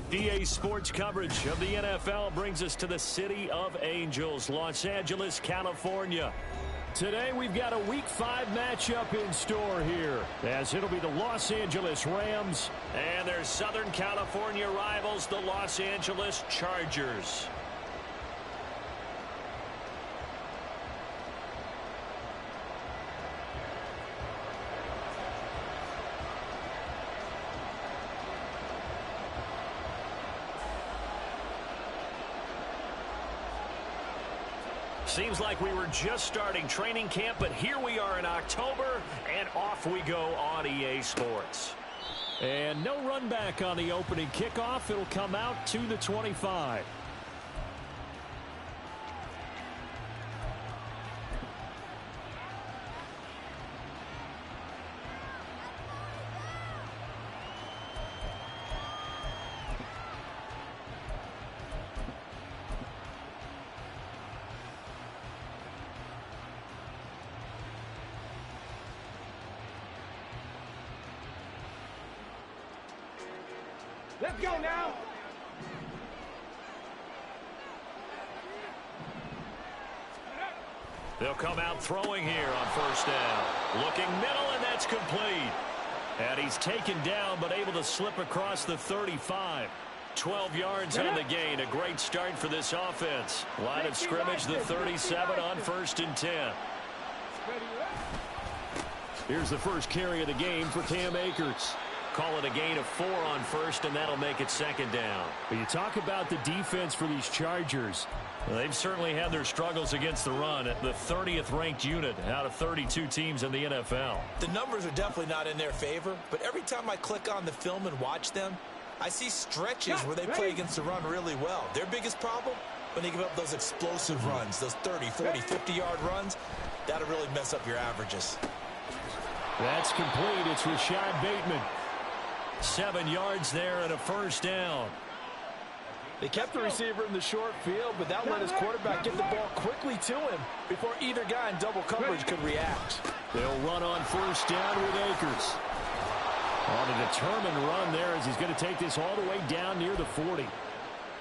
EA Sports coverage of the NFL brings us to the City of Angels, Los Angeles, California. Today we've got a Week 5 matchup in store here, as it'll be the Los Angeles Rams and their Southern California rivals, the Los Angeles Chargers. Seems like we were just starting training camp, but here we are in October, and off we go on EA Sports. And no run back on the opening kickoff. It'll come out to the 25. Let's go now. They'll come out throwing here on first down. Looking middle, and that's complete. And he's taken down, but able to slip across the 35. 12 yards on the gain. A great start for this offense. Line of scrimmage, the 37 on 1st and 10. Here's the first carry of the game for Cam Akers. Call it a gain of 4 on first, and that'll make it 2nd down. But you talk about the defense for these Chargers. Well, they've certainly had their struggles against the run at the 30th ranked unit out of 32 teams in the NFL. The numbers are definitely not in their favor, but every time I click on the film and watch them, I see stretches where they play against the run really well. Their biggest problem, when they give up those explosive runs, those 30, 40, 50-yard runs, that'll really mess up your averages. That's complete. It's Rashad Bateman. 7 yards there and a first down. They kept the receiver in the short field, but that let his quarterback get the ball quickly to him before either guy in double coverage could react. They'll run on first down with Akers. On a determined run there as he's going to take this all the way down near the 40.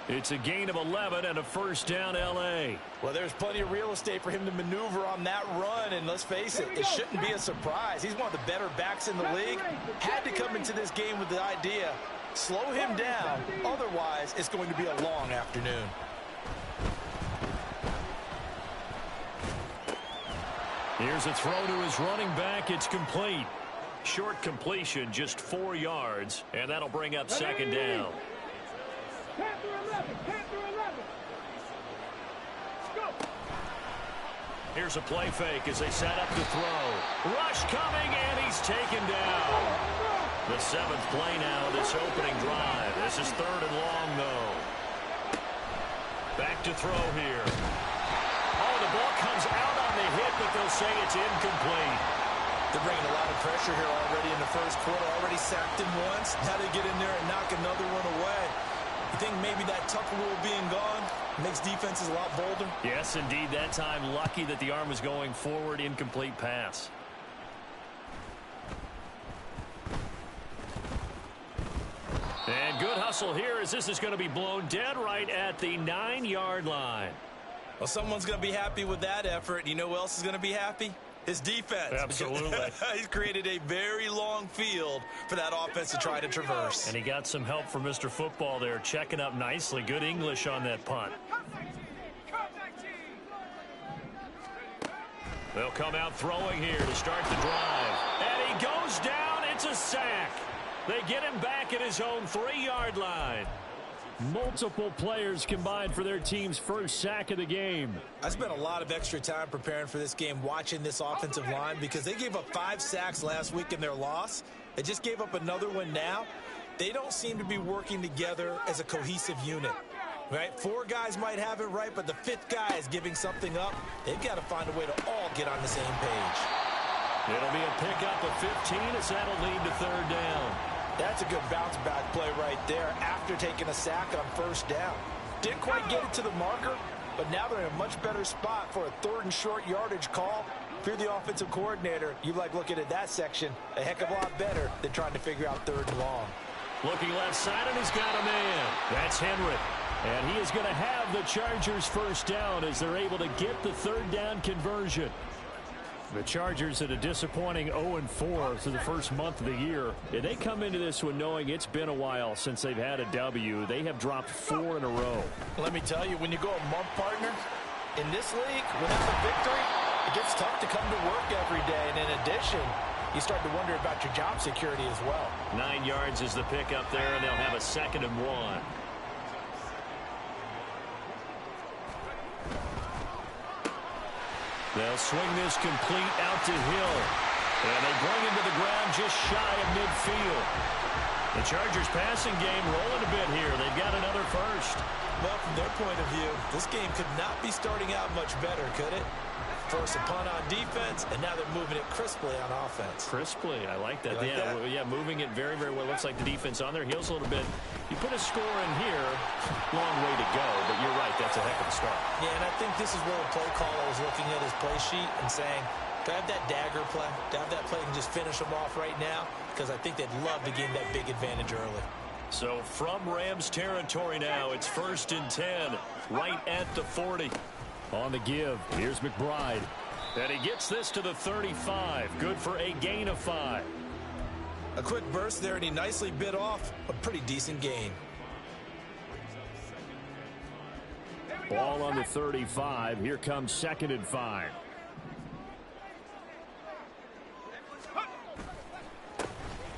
It's a gain of 11 and a first down L.A. Well, there's plenty of real estate for him to maneuver on that run, and let's face it, it shouldn't be a surprise. He's one of the better backs in the league. Had to come into this game with the idea, slow him down, otherwise it's going to be a long afternoon. Here's a throw to his running back. It's complete. Short completion, just 4 yards, and that'll bring up 2nd down. Here's a play fake as they set up to throw. Rush coming, and he's taken down. The 7th play now, this opening drive. This is 3rd and long, though. Back to throw here. Oh, the ball comes out on the hit, but they'll say it's incomplete. They're bringing a lot of pressure here already in the first quarter. Already sacked him once. How to get in there and knock another one away. You think maybe that Tucker rule being gone makes defenses a lot bolder? Yes, indeed. That time, lucky that the arm was going forward. Incomplete pass. And good hustle here as this is going to be blown dead right at the 9-yard line. Well, someone's going to be happy with that effort. You know who else is going to be happy? His defense. Absolutely. He's created a very long field for that offense to try to traverse. And he got some help from Mr. Football there, checking up nicely. Good English on that punt. They'll come out throwing here to start the drive. And he goes down. It's a sack. They get him back at his own 3-yard line. Multiple players combined for their team's first sack of the game. I spent a lot of extra time preparing for this game, watching this offensive line, because they gave up 5 sacks last week in their loss. They just gave up another one now. They don't seem to be working together as a cohesive unit. Right? 4 guys might have it right, but the 5th guy is giving something up. They've got to find a way to all get on the same page. It'll be a pickup of 15 as that'll lead to 3rd down. That's a good bounce-back play right there after taking a sack on first down. Didn't quite get it to the marker, but now they're in a much better spot for a 3rd and short yardage call. If you're the offensive coordinator, you like looking at that section a heck of a lot better than trying to figure out 3rd and long. Looking left side, and he's got a man. That's Henry. And he is going to have the Chargers first down as they're able to get the third down conversion. The Chargers at a disappointing 0-4 through the first month of the year. And they come into this one knowing it's been a while since they've had a W. They have dropped 4 in a row. Let me tell you, when you go a month, partner, in this league, without a victory, it gets tough to come to work every day. And in addition, you start to wonder about your job security as well. 9 yards is the pickup there, and they'll have a 2nd and 1. They'll swing this complete out to Hill. And they bring him to the ground just shy of midfield. The Chargers passing game rolling a bit here. They've got another first. Well, from their point of view, this game could not be starting out much better, could it? First a punt on defense, and now they're moving it crisply on offense. Crisply, I like that. You like that? Yeah, moving it very, very well. Looks like the defense on their heels a little bit. You put a score in here, long way to go, but you're right, that's a heck of a start. Yeah, and I think this is where the play caller is looking at his play sheet and saying, do I have that dagger play? Do I have that play and just finish them off right now? Because I think they'd love to gain that big advantage early. So from Rams territory now, it's 1st and 10, right at the 40. On the give, here's McBride. And he gets this to the 35. Good for a gain of 5. A quick burst there, and he nicely bit off a pretty decent gain. Ball on the 35. Here comes 2nd and 5.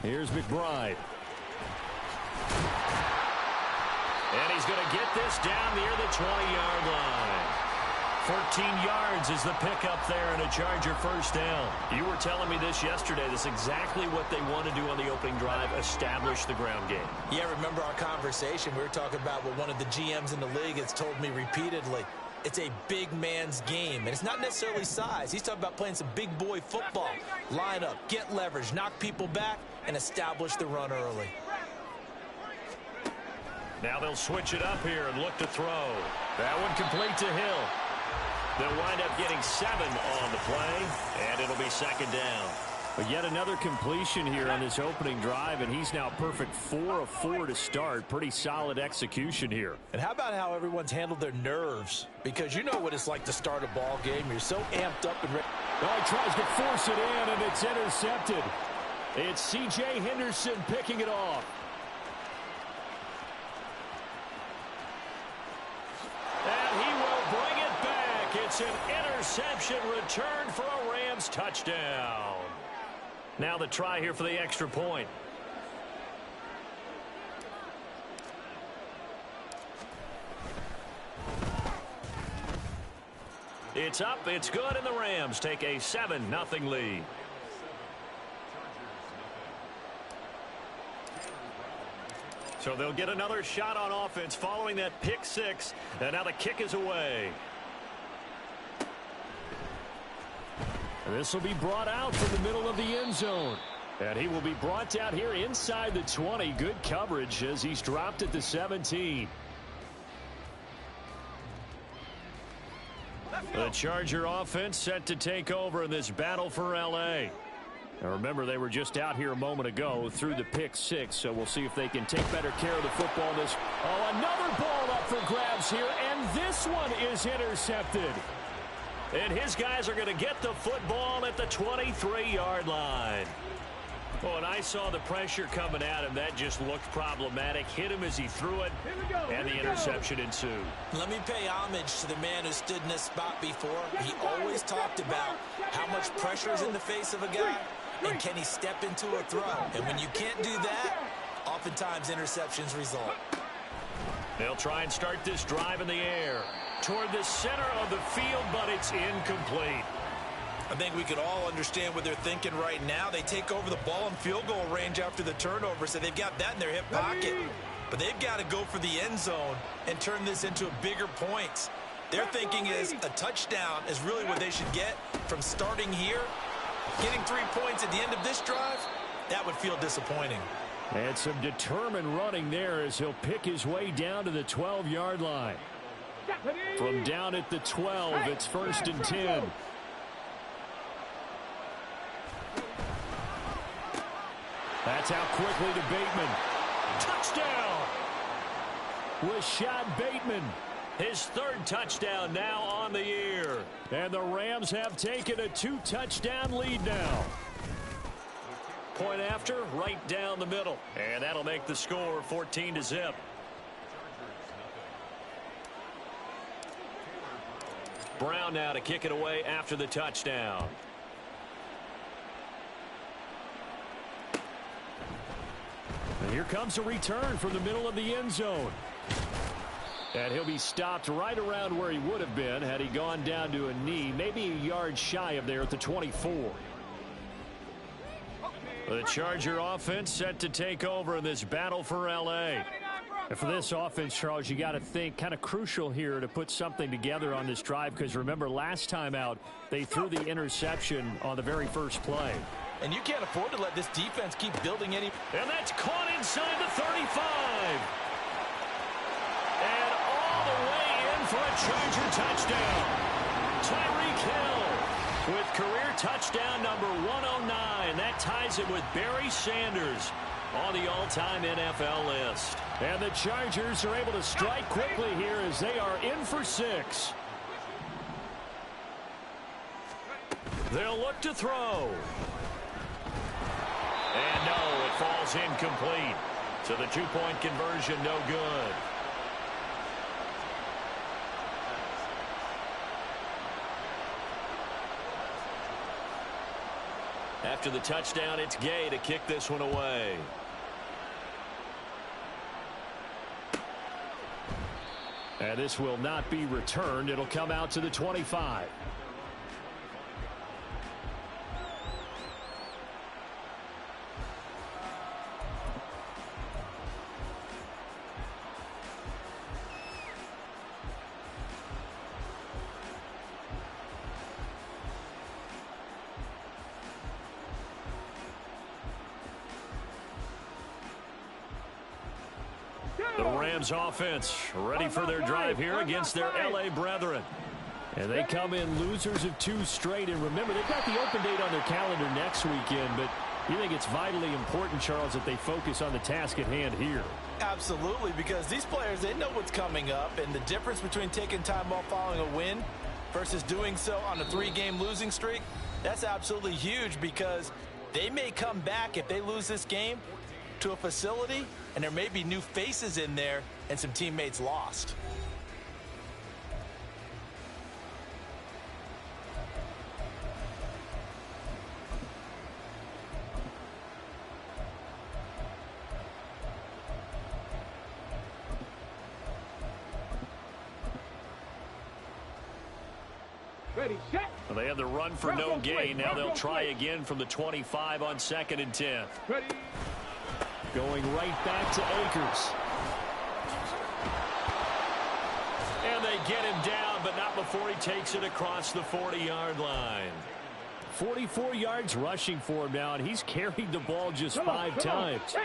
Here's McBride. And he's going to get this down near the 20-yard line. 14 yards is the pickup there and a Charger first down. You were telling me this yesterday. This is exactly what they want to do on the opening drive, establish the ground game. Yeah, remember our conversation. We were talking about what one of the GMs in the league has told me repeatedly. It's a big man's game, and it's not necessarily size. He's talking about playing some big boy football. Line up, get leverage, knock people back, and establish the run early. Now they'll switch it up here and look to throw. That one complete to Hill. They'll wind up getting 7 on the play, and it'll be 2nd down. But yet another completion here on this opening drive, and he's now perfect 4 of 4 to start. Pretty solid execution here. And how about how everyone's handled their nerves? Because you know what it's like to start a ball game. You're so amped up and ready. Oh, he tries to force it in, and it's intercepted. It's C.J. Henderson picking it off. And he will bring it back. It's an interception return for a Rams touchdown. Now the try here for the extra point. It's up, it's good, and the Rams take a 7-0 lead. So they'll get another shot on offense following that pick 6, and now the kick is away. And this will be brought out from the middle of the end zone. And he will be brought down here inside the 20. Good coverage as he's dropped at the 17. The Charger offense set to take over in this battle for L.A. Now remember, they were just out here a moment ago through the pick 6, so we'll see if they can take better care of the football. Oh, another ball up for grabs here, and this one is intercepted. And his guys are going to get the football at the 23-yard line. Oh, and I saw the pressure coming at him. That just looked problematic. Hit him as he threw it, and the interception ensued. Let me pay homage to the man who stood in this spot before. He always talked about how much pressure is in the face of a guy, and can he step into a throw. And when you can't do that, oftentimes interceptions result. They'll try and start this drive in the air toward the center of the field, but it's incomplete. I think we could all understand what they're thinking right now. They take over the ball in field goal range after the turnover, so they've got that in their hip pocket. But they've got to go for the end zone and turn this into bigger points. Their thinking is a touchdown is really what they should get from starting here. Getting 3 points at the end of this drive, that would feel disappointing. And some determined running there as he'll pick his way down to the 12-yard line. From down at the 12, it's 1st and 10. That's out quickly to Bateman. Touchdown! Rashad Bateman, his third touchdown now on the year. And the Rams have taken a 2-touchdown lead now. Point after, right down the middle. And that'll make the score 14-0. Brown now to kick it away after the touchdown. And here comes a return from the middle of the end zone. And he'll be stopped right around where he would have been had he gone down to a knee, maybe a yard shy of there at the 24. The Charger offense set to take over in this battle for L.A. And for this offense, Charles, you got to think kind of crucial here to put something together on this drive, because remember last time out they threw the interception on the very first play. And you can't afford to let this defense keep building any. And that's caught inside the 35. And all the way in for a Charger touchdown. Tyreek Hill with career touchdown number 109. That ties it with Barry Sanders on the all-time NFL list. And the Chargers are able to strike quickly here as they are in for 6. They'll look to throw. And no, it falls incomplete. So the 2-point conversion no good. After the touchdown, it's Gay to kick this one away. And this will not be returned. It'll come out to the 25. The Rams offense ready for their drive here against their L.A. brethren. And they come in losers of 2 straight. And remember, they've got the open date on their calendar next weekend. But you think it's vitally important, Charles, that they focus on the task at hand here? Absolutely, because these players, they know what's coming up. And the difference between taking time off following a win versus doing so on a 3-game losing streak, that's absolutely huge, because they may come back if they lose this game to a facility, and there may be new faces in there and some teammates lost. Ready, set. Well, they had the run for no gain. Now they'll try again from the 25 on 2nd and 10. Ready. Going right back to Akers. And they get him down, but not before he takes it across the 40-yard line. 44 yards rushing for him now, and he's carried the ball just 5 times.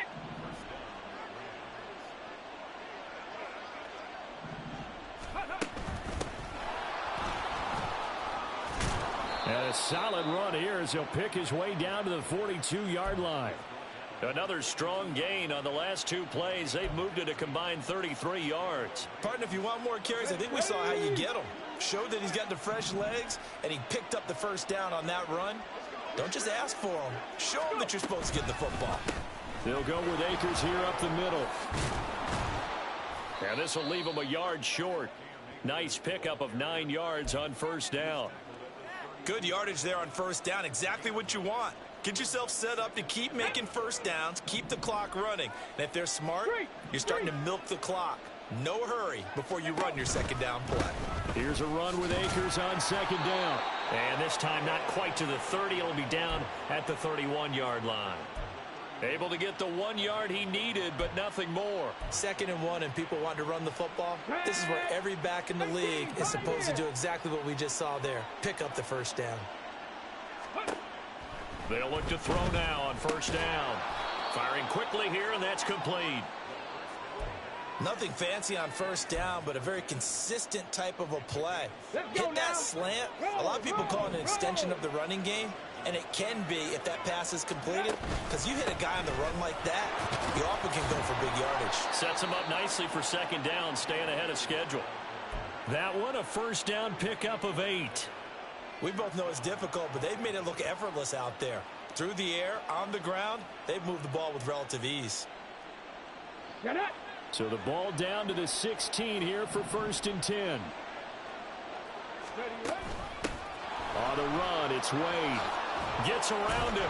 And a solid run here as he'll pick his way down to the 42-yard line. Another strong gain on the last 2 plays. They've moved it a combined 33 yards. Partner, if you want more carries, I think we saw how you get them. Showed that he's got the fresh legs, and he picked up the first down on that run. Don't just ask for them. Show them that you're supposed to get the football. They'll go with Akers here up the middle. And this will leave him a yard short. Nice pickup of 9 yards on first down. Good yardage there on first down. Exactly what you want. Get yourself set up to keep making first downs, keep the clock running. And if they're smart, you're starting to milk the clock. No hurry before you run your second down play. Here's a run with Akers on 2nd down. And this time not quite to the 30. It'll be down at the 31-yard line. Able to get the 1 yard he needed, but nothing more. 2nd and 1, and people want to run the football. This is where every back in the league is supposed to do exactly what we just saw there. Pick up the first down. They'll look to throw now on first down. Firing quickly here, and that's complete. Nothing fancy on first down, but a very consistent type of a play. Hit that slant. A lot of people call it an extension of the running game. And it can be if that pass is completed, because you hit a guy on the run like that, you often can go for big yardage. Sets him up nicely for second down, staying ahead of schedule. That one, a first down pickup of 8. We both know it's difficult, but they've made it look effortless out there. Through the air, on the ground, they've moved the ball with relative ease. So the ball down to the 16 here for first and 10. On the run, it's Wade. Gets around him.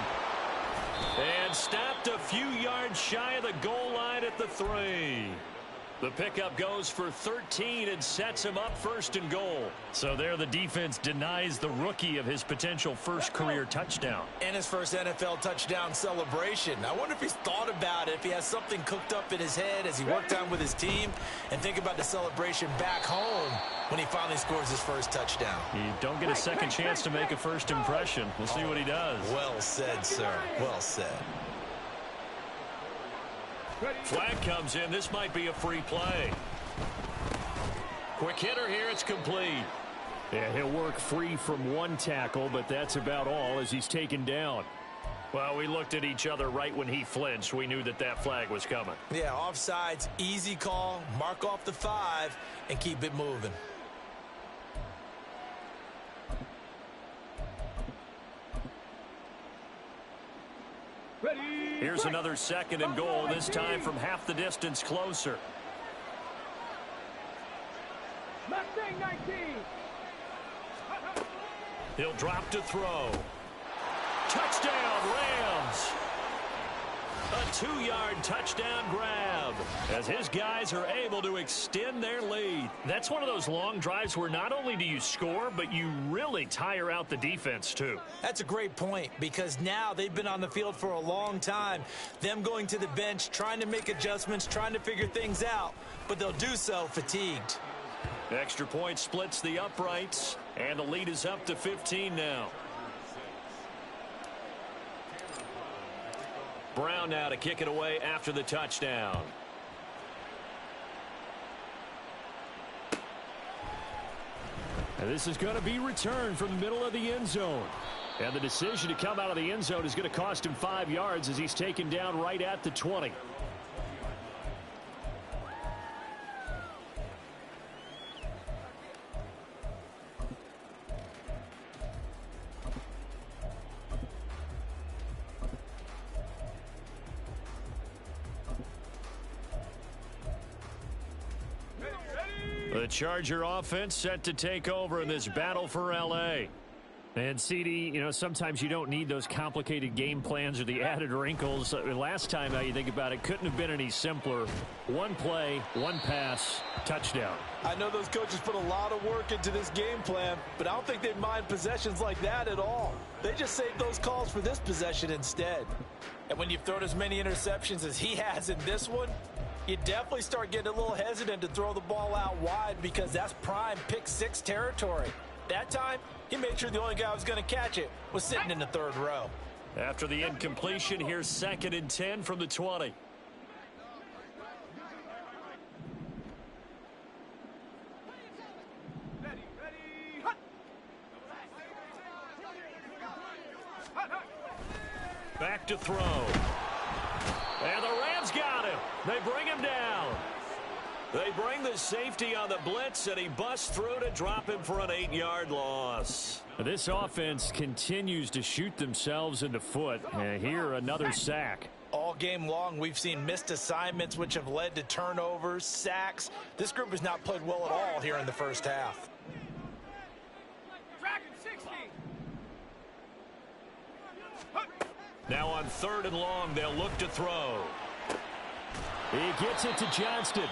And stopped a few yards shy of the goal line at the 3. The pickup goes for 13 and sets him up first and goal. So there the defense denies the rookie of his potential first career touchdown. And his first NFL touchdown celebration. I wonder if he's thought about it, if he has something cooked up in his head as he worked on with his team, and think about the celebration back home when he finally scores his first touchdown. You don't get a second chance to make a first impression. We'll see what he does. Well said, sir. Well said. Flag comes in. This might be a free play. Quick hitter here. It's complete. Yeah, he'll work free from one tackle, but that's about all as he's taken down. Well, we looked at each other right when he flinched. We knew that that flag was coming. Yeah, offsides, easy call. Mark off the 5 and keep it moving. Here's another second and goal, this time from half the distance closer. He'll drop to throw. Touchdown, Rams! A 2-yard touchdown grab as his guys are able to extend their lead. That's one of those long drives where not only do you score, but you really tire out the defense too. That's a great point, because now they've been on the field for a long time. Them going to the bench, trying to make adjustments, trying to figure things out, but they'll do so fatigued. Extra point splits the uprights, and the lead is up to 15 now. Brown now to kick it away after the touchdown. And this is going to be returned from the middle of the end zone. And the decision to come out of the end zone is going to cost him 5 yards as he's taken down right at the 20. The Charger offense set to take over in this battle for L.A. And, CD, you know, sometimes you don't need those complicated game plans or the added wrinkles. Last time, now you think about it, couldn't have been any simpler. One play, one pass, touchdown. I know those coaches put a lot of work into this game plan, but I don't think they mind possessions like that at all. They just saved those calls for this possession instead. And when you've thrown as many interceptions as he has in this one, you definitely start getting a little hesitant to throw the ball out wide, because that's prime pick-6 territory. That time, he made sure the only guy who was going to catch it was sitting in the third row. After the incompletion, here's 2nd and 10 from the 20. Back to throw. And the Rams got him. They bring him down. They bring the safety on the blitz, and he busts through to drop him for an 8-yard loss. This offense continues to shoot themselves in the foot. And here, another sack. All game long, we've seen missed assignments, which have led to turnovers, sacks. This group has not played well at all here in the first half. Now on 3rd and long, they'll look to throw. He gets it to Johnston.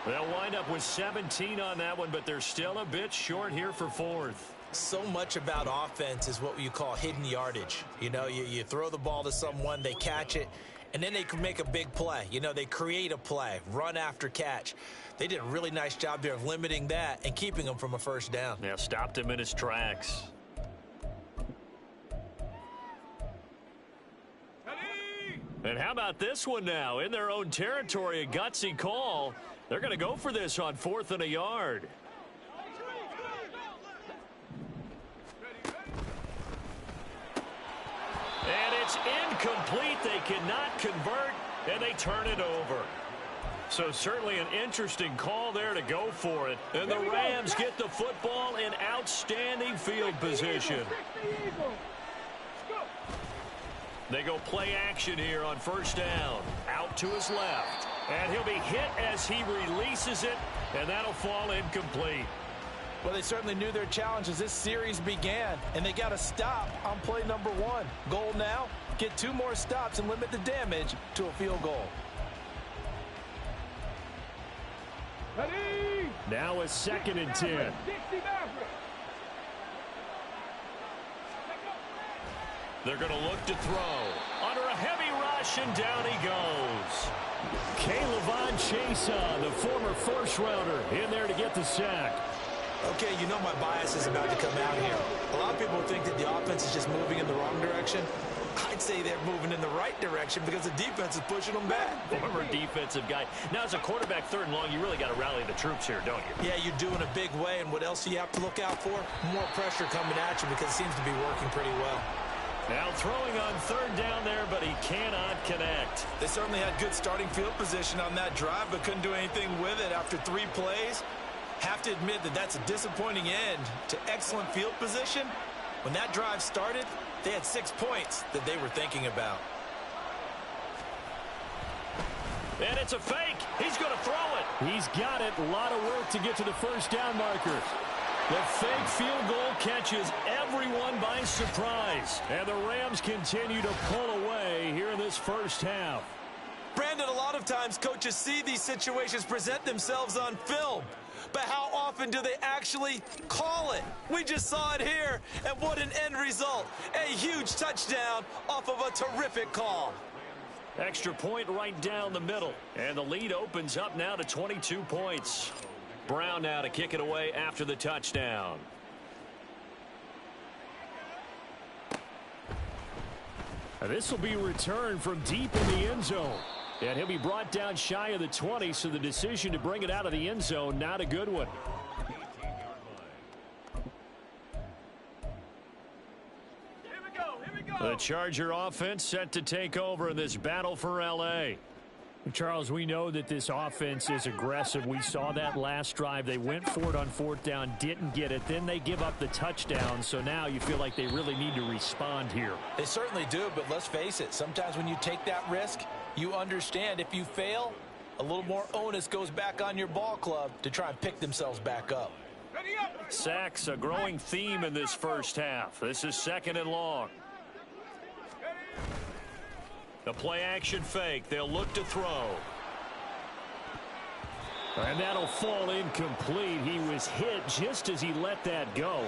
They'll wind up with 17 on that one, but they're still a bit short here for 4th. So much about offense is what you call hidden yardage. You know, you throw the ball to someone, they catch it, and then they can make a big play. You know, they create a play, run after catch. They did a really nice job there of limiting that and keeping him from a first down. Yeah, stopped him in his tracks. And how about this one now? In their own territory, a gutsy call. They're going to go for this on 4th and a yard. incomplete. They cannot convert, and they turn it over. So certainly an interesting call there to go for it. And the Rams get the football in outstanding field position. They go play action here on first down. Out to his left. And he'll be hit as he releases it, and that'll fall incomplete. Well, they certainly knew their challenge as this series began, and they got to stop on play number 1. Goal now, get 2 more stops and limit the damage to a field goal. Now a 2nd and 10. They're going to look to throw. Under a heavy rush, and down he goes. K'Lavon Chason, the former first-rounder, in there to get the sack. Okay, you know my bias is about to come out here. A lot of people think that the offense is just moving in the wrong direction. I'd say they're moving in the right direction because the defense is pushing them back. Former defensive guy. Now, as a quarterback 3rd and long, you really got to rally the troops here, don't you? Yeah, you do in a big way, and what else do you have to look out for? More pressure coming at you because it seems to be working pretty well. Now throwing on 3rd down there, but he cannot connect. They certainly had good starting field position on that drive, but couldn't do anything with it after 3 plays. Have to admit that that's a disappointing end to excellent field position. When that drive started, they had 6 points that they were thinking about. And it's a fake. He's going to throw it. He's got it. A lot of work to get to the first down marker. The fake field goal catches everyone by surprise. And the Rams continue to pull away here in this first half. Brandon, a lot of times coaches see these situations present themselves on film. But how often do they actually call it? We just saw it here, and what an end result. A huge touchdown off of a terrific call. Extra point right down the middle. And the lead opens up now to 22 points. Brown now to kick it away after the touchdown. This will be returned from deep in the end zone. And he'll be brought down shy of the 20, so the decision to bring it out of the end zone, not a good one. The Charger offense set to take over in this battle for L.A. Charles, we know that this offense is aggressive. We saw that last drive. They went for it on 4th down, didn't get it. Then they give up the touchdown. So now you feel like they really need to respond here. They certainly do, but let's face it. Sometimes when you take that risk, you understand if you fail, a little more onus goes back on your ball club to try and pick themselves back up. Sacks, a growing theme in this first half. This is 2nd and long. The play-action fake. They'll look to throw. And that'll fall incomplete. He was hit just as he let that go.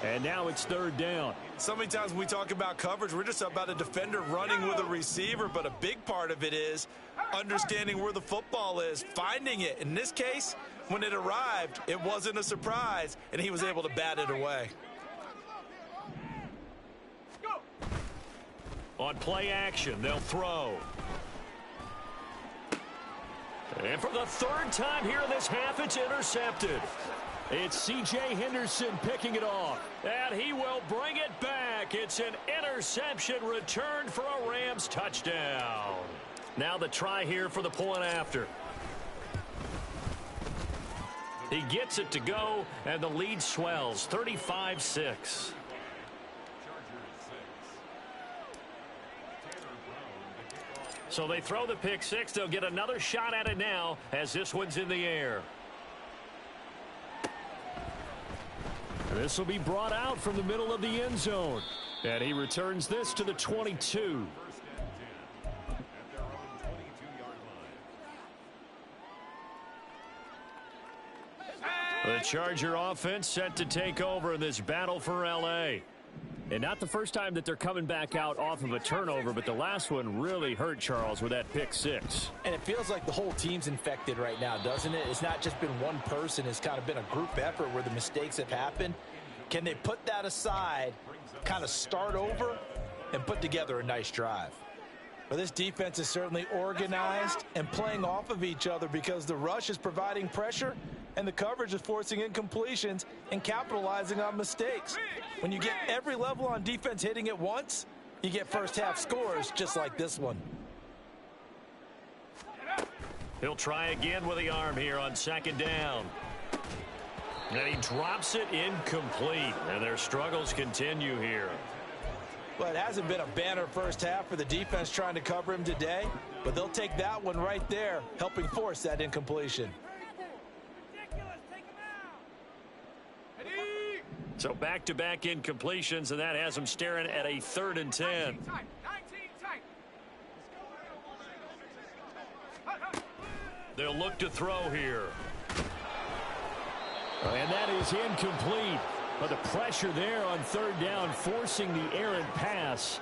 And now it's 3rd down. So many times when we talk about coverage, we're just about a defender running with a receiver, but a big part of it is understanding where the football is, finding it. In this case, when it arrived, it wasn't a surprise, and he was able to bat it away. On play action, they'll throw. And for the 3rd time here in this half, it's intercepted. It's C.J. Henderson picking it off. And he will bring it back. It's an interception returned for a Rams touchdown. Now the try here for the point after. He gets it to go, and the lead swells, 35-6. So they throw the pick 6. They'll get another shot at it now as this one's in the air. This will be brought out from the middle of the end zone. And he returns this to the 22. The Charger offense set to take over in this battle for L.A. And not the first time that they're coming back out off of a turnover, but the last one really hurt, Charles, with that pick 6. And it feels like the whole team's infected right now, doesn't it? It's not just been one person. It's kind of been a group effort where the mistakes have happened. Can they put that aside, kind of start over, and put together a nice drive? Well, this defense is certainly organized and playing off of each other because the rush is providing pressure and the coverage is forcing incompletions and capitalizing on mistakes. When you get every level on defense hitting at once, you get first-half scores just like this one. He'll try again with the arm here on second down. And he drops it incomplete. And their struggles continue here. Well, it hasn't been a banner first half for the defense trying to cover him today, but they'll take that one right there, helping force that incompletion. So back-to-back incompletions, and that has him staring at a 3rd and 10. They'll look to throw here. And that is incomplete. But the pressure there on 3rd down, forcing the errant pass.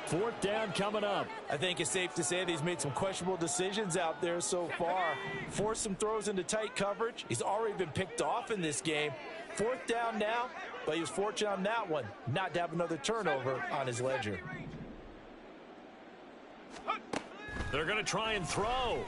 4th down coming up. I think it's safe to say that he's made some questionable decisions out there so far. Forced some throws into tight coverage. He's already been picked off in this game. 4th down now, but he was fortunate on that one not to have another turnover on his ledger. They're going to try and throw.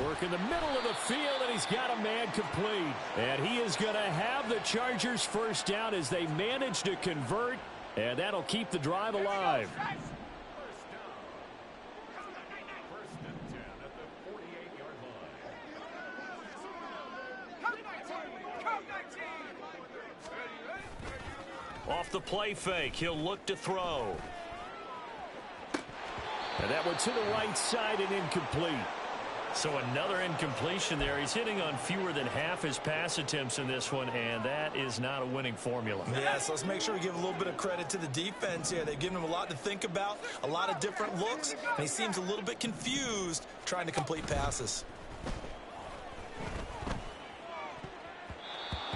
Work in the middle of the field, and he's got a man complete. And he is going to have the Chargers first down as they manage to convert, and that'll keep the drive alive. Off the play fake, he'll look to throw. And that one to the right side and incomplete. So another incompletion there. He's hitting on fewer than half his pass attempts in this one, and that is not a winning formula. Yeah, so let's make sure we give a little bit of credit to the defense here. They've given him a lot to think about, a lot of different looks, and he seems a little bit confused trying to complete passes.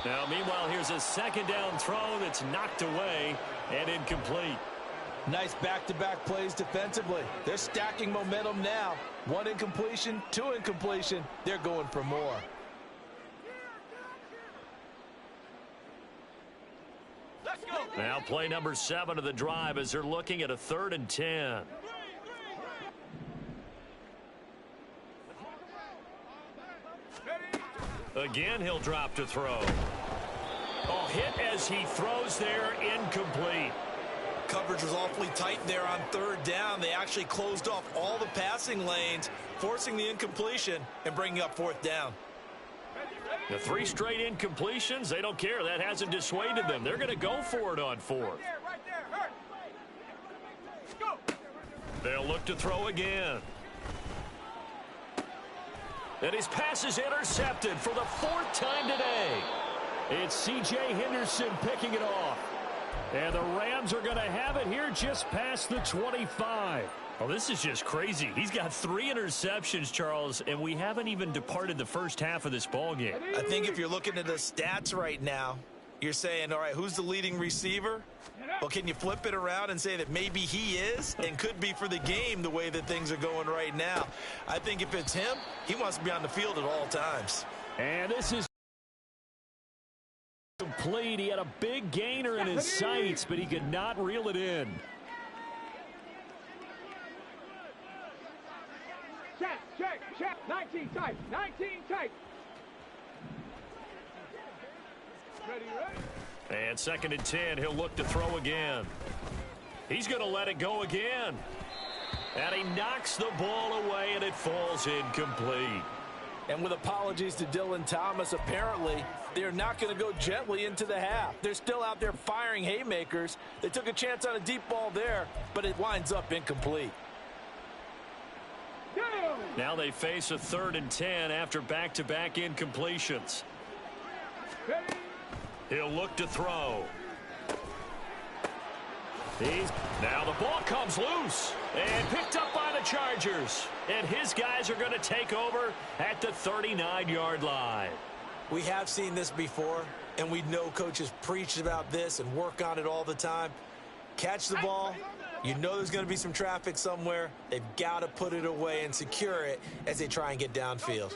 Now, meanwhile, here's a 2nd down throw that's knocked away and incomplete. Nice back-to-back plays defensively. They're stacking momentum now. 1 incompletion, 2 incompletion. They're going for more. Let's go. Now play number 7 of the drive as they're looking at a 3rd and 10. Again, he'll drop to throw. Oh, hit as he throws there, incomplete. Coverage was awfully tight there on 3rd down. They actually closed off all the passing lanes, forcing the incompletion and bringing up 4th down. The 3 straight incompletions, they don't care. That hasn't dissuaded them. They're going to go for it on 4th. They'll look to throw again. And his pass is intercepted for the 4th time today. It's C.J. Henderson picking it off. And the Rams are going to have it here just past the 25. Well, this is just crazy. He's got 3 interceptions, Charles, and we haven't even departed the first half of this ballgame. I think if you're looking at the stats right now, you're saying, all right, who's the leading receiver? Well, can you flip it around and say that maybe he is and could be for the game the way that things are going right now? I think if it's him, he wants to be on the field at all times. And this is complete. He had a big gainer in his sights, but he could not reel it in. Check. 19 tight. 19 tight. Ready. And 2nd and 10, he'll look to throw again. He's going to let it go again. And he knocks the ball away, and it falls incomplete. And with apologies to Dylan Thomas, apparently they're not going to go gently into the half. They're still out there firing haymakers. They took a chance on a deep ball there, but it winds up incomplete. Now they face a 3rd and 10 after back-to-back incompletions. He'll look to throw. Now the ball comes loose and picked up by the Chargers. And his guys are going to take over at the 39-yard line. We have seen this before, and we know coaches preach about this and work on it all the time. Catch the ball. You know there's going to be some traffic somewhere. They've got to put it away and secure it as they try and get downfield.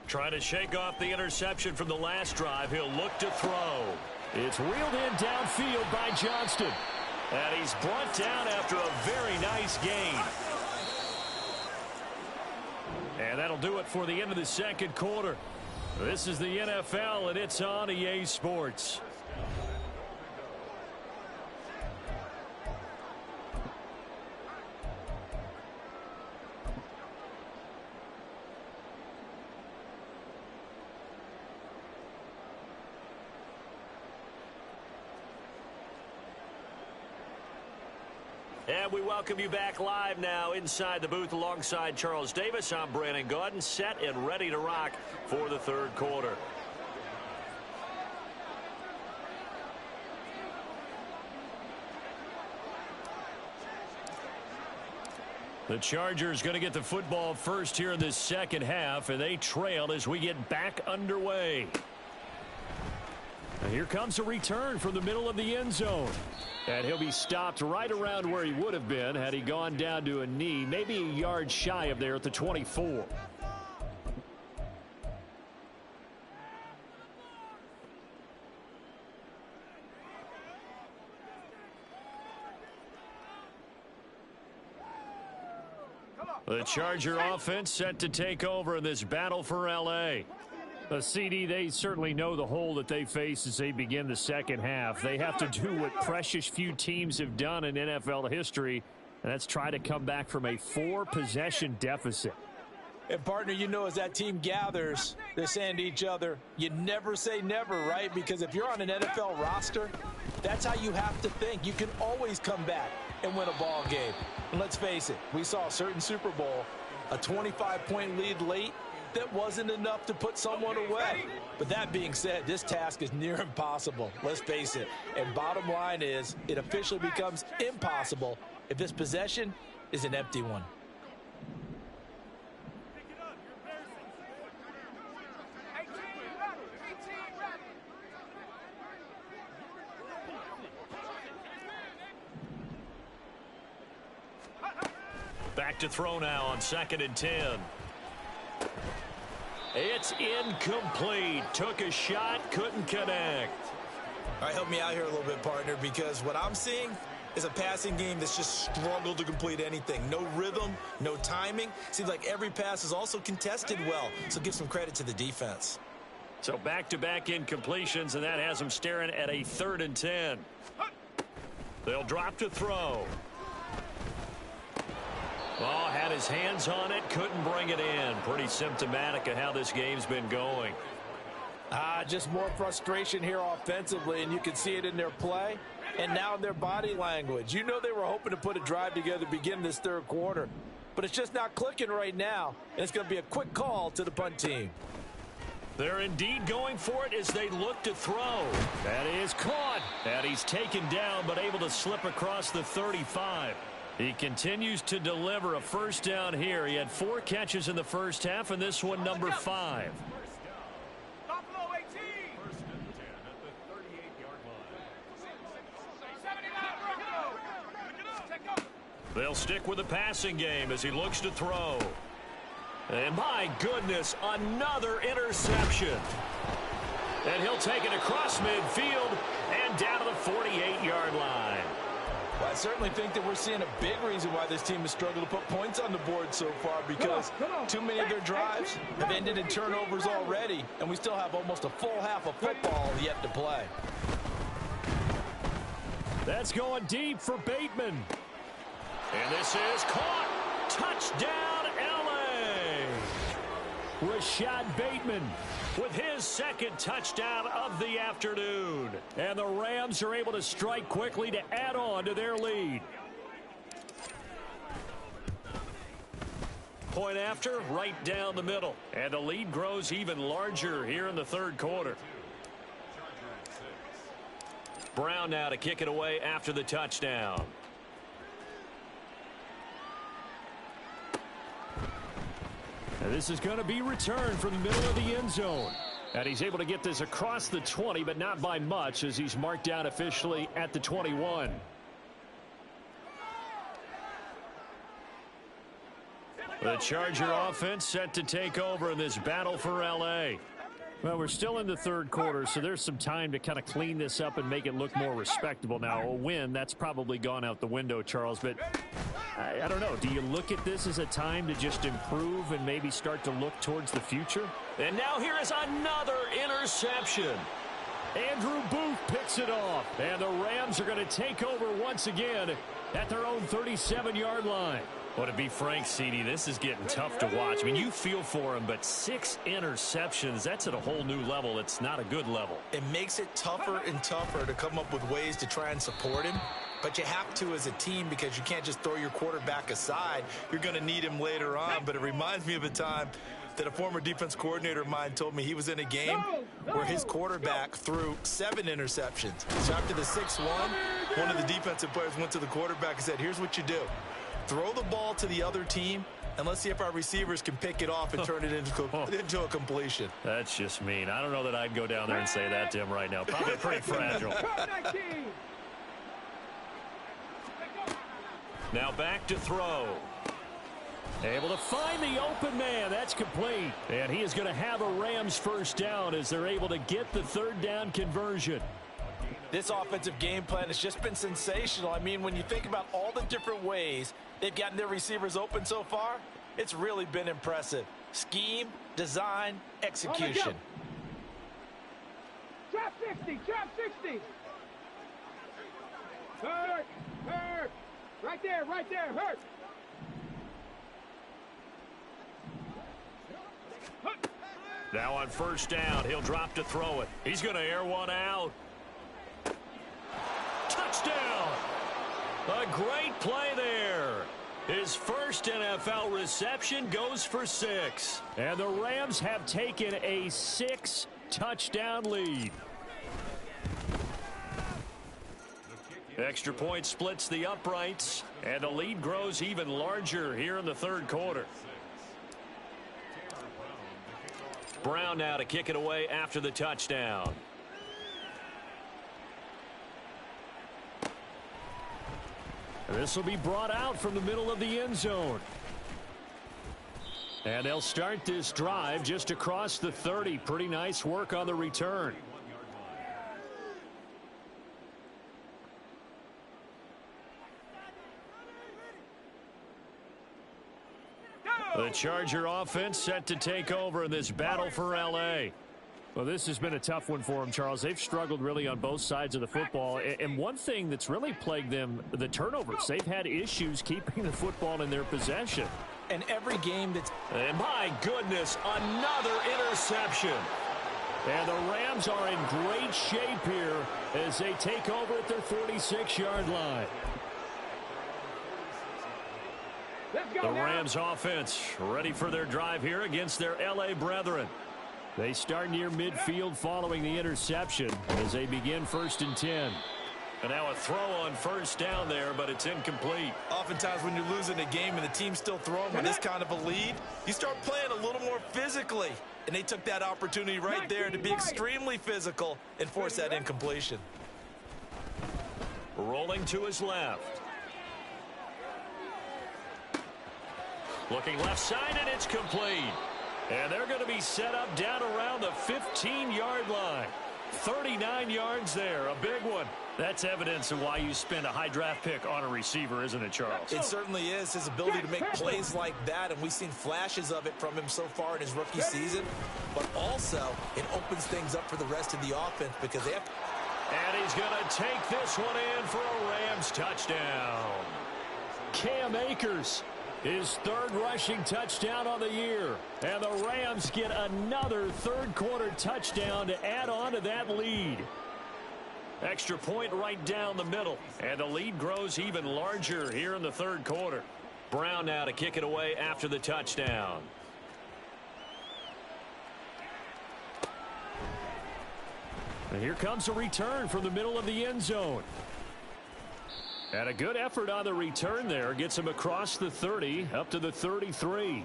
Trying to shake off the interception from the last drive. He'll look to throw. It's reeled in downfield by Johnston. And he's brought down after a very nice gain. And And that'll do it for the end of the second quarter. This is the NFL, and it's on EA Sports. And we welcome you back live now inside the booth alongside Charles Davis. I'm Brandon Gaudin, set and ready to rock for the third quarter. The Chargers going to get the football first here in this second half, and they trail as we get back underway. And here comes a return from the middle of the end zone. And he'll be stopped right around where he would have been had he gone down to a knee, maybe a yard shy of there at the 24. The Charger offense set to take over in this battle for L.A. The CD, they certainly know the hole that they face as they begin the second half. They have to do what precious few teams have done in NFL history, and that's try to come back from a 4-possession deficit. And, partner, you know, as that team gathers, they're saying to each other, you never say never, right? Because if you're on an NFL roster, that's how you have to think. You can always come back and win a ball game. And let's face it, we saw a certain Super Bowl, a 25-point lead late, that wasn't enough to put someone away. But that being said, this task is near impossible. Let's face it. And bottom line is, it officially becomes impossible if this possession is an empty one. Back to throw now on 2nd and 10. It's incomplete. Took a shot, couldn't connect. All right, help me out here a little bit, partner, because what I'm seeing is a passing game that's just struggled to complete anything. No rhythm, no timing. Seems like every pass is also contested well, so give some credit to the defense. So back-to-back incompletions, and that has them staring at a 3rd and 10. They'll drop to throw. Oh, had his hands on it, couldn't bring it in. Pretty symptomatic of how this game's been going. Just more frustration here offensively, and you can see it in their play and now in their body language. You know they were hoping to put a drive together to begin this third quarter, but it's just not clicking right now, and it's going to be a quick call to the punt team. They're indeed going for it as they look to throw. That is caught. And he's taken down, but able to slip across the 35. He continues to deliver a first down here. He had 4 catches in the first half, and this one number 5. Buffalo 18. First and 10 at the 38-yard line. They'll stick with the passing game as he looks to throw. And my goodness, another interception. And he'll take it across midfield and down to the 48-yard line. Well, I certainly think that we're seeing a big reason why this team has struggled to put points on the board so far, because too many of their drives have ended in turnovers already, and we still have almost a full half of football yet to play. That's going deep for Bateman. And this is caught. Touchdown, L.A. Rashad Bateman with his second touchdown of the afternoon. And the Rams are able to strike quickly to add on to their lead. Point after, right down the middle. And the lead grows even larger here in the third quarter. Brown now to kick it away after the touchdown. And this is going to be returned from the middle of the end zone. And he's able to get this across the 20, but not by much, as he's marked down officially at the 21. The Charger offense set to take over in this battle for L.A. Well, we're still in the third quarter, so there's some time to kind of clean this up and make it look more respectable. Now, a win, that's probably gone out the window, Charles, but I don't know. Do you look at this as a time to just improve and maybe start to look towards the future? And now here is another interception. Andrew Booth picks it off, and the Rams are going to take over once again at their own 37-yard line. Well, to be frank, CD, this is getting tough to watch. I mean, you feel for him, but 6 interceptions, that's at a whole new level. It's not a good level. It makes it tougher and tougher to come up with ways to try and support him. But you have to as a team because you can't just throw your quarterback aside. You're going to need him later on. But it reminds me of a time that a former defense coordinator of mine told me he was in a game where his quarterback threw 7 interceptions. So after the 6-1, one of the defensive players went to the quarterback and said, here's what you do. Throw the ball to the other team, and let's see if our receivers can pick it off and turn it into a completion. That's just mean. I don't know that I'd go down there and say that to him right now. Probably pretty fragile. Now back to throw. Able to find the open man. That's complete. And he is going to have a Rams first down as they're able to get the third down conversion. This offensive game plan has just been sensational. I mean, when you think about all the different ways they've gotten their receivers open so far, it's really been impressive. Scheme, design, execution. Trap 60, trap 60. Hurt, hurt. Right there, hurt. Now on first down, he'll drop to throw it. He's going to air one out. Touchdown! A great play there. His first NFL reception goes for 6. And the Rams have taken a 6-touchdown lead. Extra point splits the uprights, and the lead grows even larger here in the third quarter. Brown now to kick it away after the touchdown. This will be brought out from the middle of the end zone. And they'll start this drive just across the 30. Pretty nice work on the return. The Charger offense set to take over in this battle for L.A. Well, this has been a tough one for them, Charles. They've struggled really on both sides of the football. And one thing that's really plagued them, the turnovers. They've had issues keeping the football in their possession. And every game that's... And my goodness, another interception. And the Rams are in great shape here as they take over at their 46-yard line. The Rams offense ready for their drive here against their L.A. brethren. They start near midfield following the interception as they begin 1st and 10. And now a throw on first down there, but it's incomplete. Oftentimes when you're losing a game and the team's still throwing with this kind of a lead, you start playing a little more physically. And they took that opportunity right there to be extremely physical and force that incompletion. Rolling to his left. Looking left side, and it's complete. And they're going to be set up down around the 15-yard line. 39 yards there, a big one. That's evidence of why you spend a high draft pick on a receiver, isn't it, Charles? It certainly is. His ability to make plays like that, and we've seen flashes of it from him so far in his rookie season. But also, it opens things up for the rest of the offense because they have... And he's going to take this one in for a Rams touchdown. Cam Akers, his 3rd rushing touchdown on the year. And the Rams get another third-quarter touchdown to add on to that lead. Extra point right down the middle. And the lead grows even larger here in the third quarter. Brown now to kick it away after the touchdown. And here comes a return from the middle of the end zone. And a good effort on the return there. Gets him across the 30 up to the 33.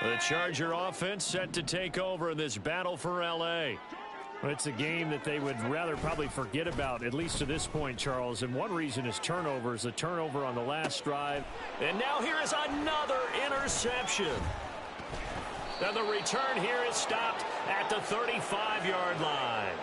The Charger offense set to take over in this battle for L.A. It's a game that they would rather probably forget about, at least to this point, Charles. And one reason is turnovers. A turnover on the last drive. And now here is another interception. And the return here is stopped at the 35-yard line.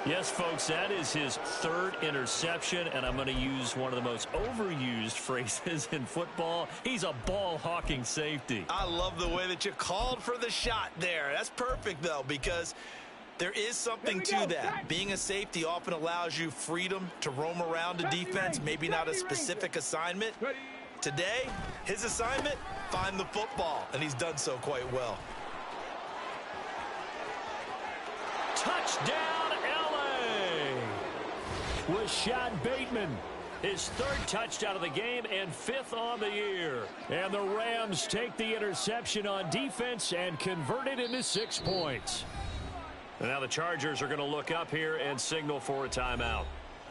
Yes, folks, that is his third interception, and I'm going to use one of the most overused phrases in football. He's a ball-hawking safety. I love the way that you called for the shot there. That's perfect, though, because there is something to that. Being a safety often allows you freedom to roam around a defense, maybe not a specific assignment. Today, his assignment, find the football, and he's done so quite well. Touchdown! Rashad Bateman, his third touchdown of the game and fifth on the year. And the Rams take the interception on defense and convert it into 6 points. And now the Chargers are going to look up here and signal for a timeout.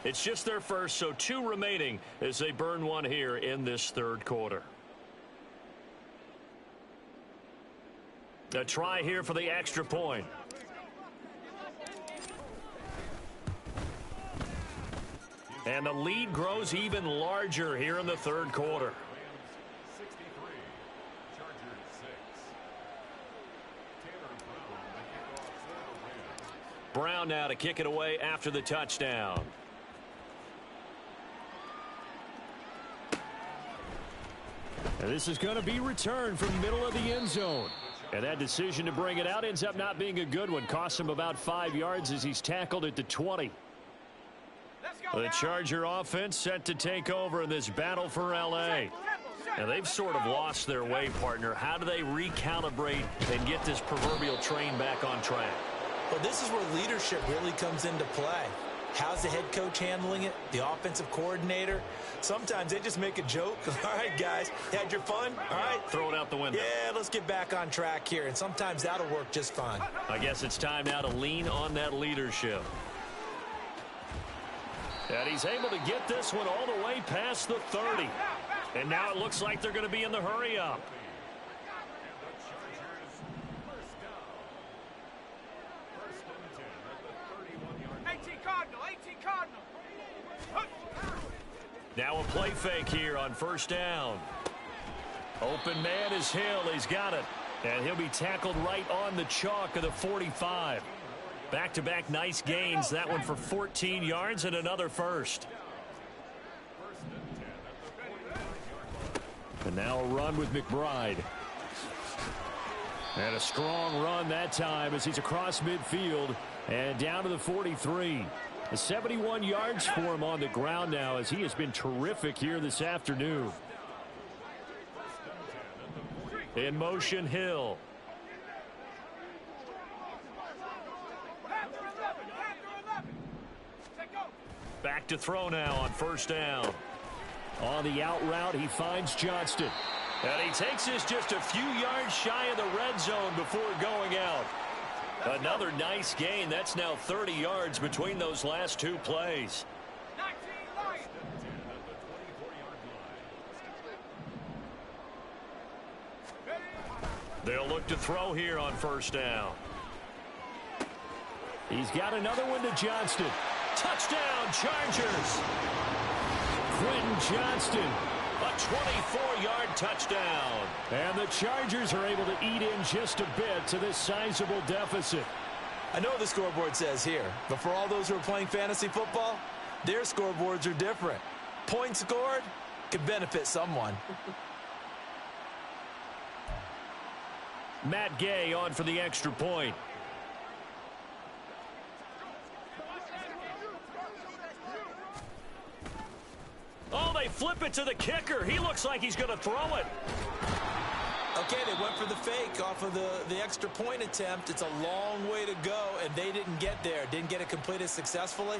It's just their first, so 2 remaining as they burn one here in this third quarter. A try here for the extra point. And the lead grows even larger here in the third quarter. 63, Chargers 6. Brown now to kick it away after the touchdown. And this is going to be returned from middle of the end zone. And that decision to bring it out ends up not being a good one. Costs him about 5 yards as he's tackled at the 20. The Charger offense set to take over in this battle for L.A. Now, they've sort of lost their way, partner. How do they recalibrate and get this proverbial train back on track? Well, this is where leadership really comes into play. How's the head coach handling it? The offensive coordinator? Sometimes they just make a joke. All right, guys, had your fun? All right. Throw it out the window. Yeah, let's get back on track here. And sometimes that'll work just fine. I guess it's time now to lean on that leadership. And he's able to get this one all the way past the 30. And now it looks like they're going to be in the hurry-up. 18 Cardinal, 18 Cardinal. Now a play fake here on first down. Open man is Hill. He's got it. And he'll be tackled right on the chalk of the 45. Back-to-back nice gains. That one for 14 yards and another first. And now a run with McBride. And a strong run that time as he's across midfield and down to the 43. 71 yards for him on the ground now as he has been terrific here this afternoon. In motion, Hill. Back to throw now on first down. On the out route, he finds Johnston. And he takes this just a few yards shy of the red zone before going out. Another nice gain. That's now 30 yards between those last two plays. They'll look to throw here on first down. He's got another one to Johnston. Touchdown, Chargers. Quentin Johnston, a 24-yard touchdown. And the Chargers are able to eat in just a bit to this sizable deficit. I know what the scoreboard says here, but for all those who are playing fantasy football, their scoreboards are different. Points scored could benefit someone. Matt Gay on for the extra point. Oh, they flip it to the kicker. He looks like he's going to throw it. Okay, they went for the fake off of the extra point attempt. It's a long way to go, and they didn't get there. Didn't get it completed successfully.